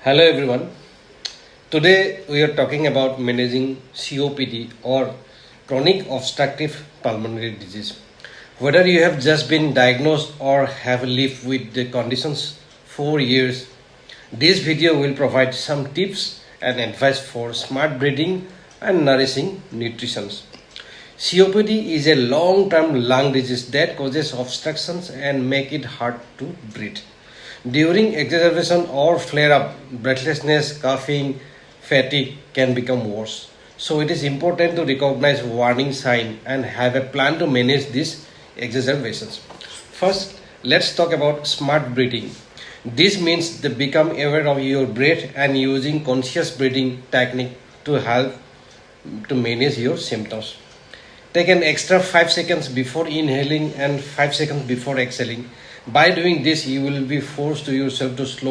Hello everyone. Today we are talking about managing COPD or chronic obstructive pulmonary disease. Whether you have just been diagnosed or have lived with the conditions for years, this video will provide some tips and advice for smart breathing and nourishing nutrition. COPD is a long-term lung disease that causes obstructions and make it hard to breathe. During exacerbation or flare-up, breathlessness, coughing, fatigue can become worse. So it is important to recognize warning sign and have a plan to manage these exacerbations. First, let's talk about smart breathing. This means to become aware of your breath and using conscious breathing technique to help to manage your symptoms. Take an extra 5 seconds before inhaling and 5 seconds before exhaling. By doing this, you will be forced to yourself to slow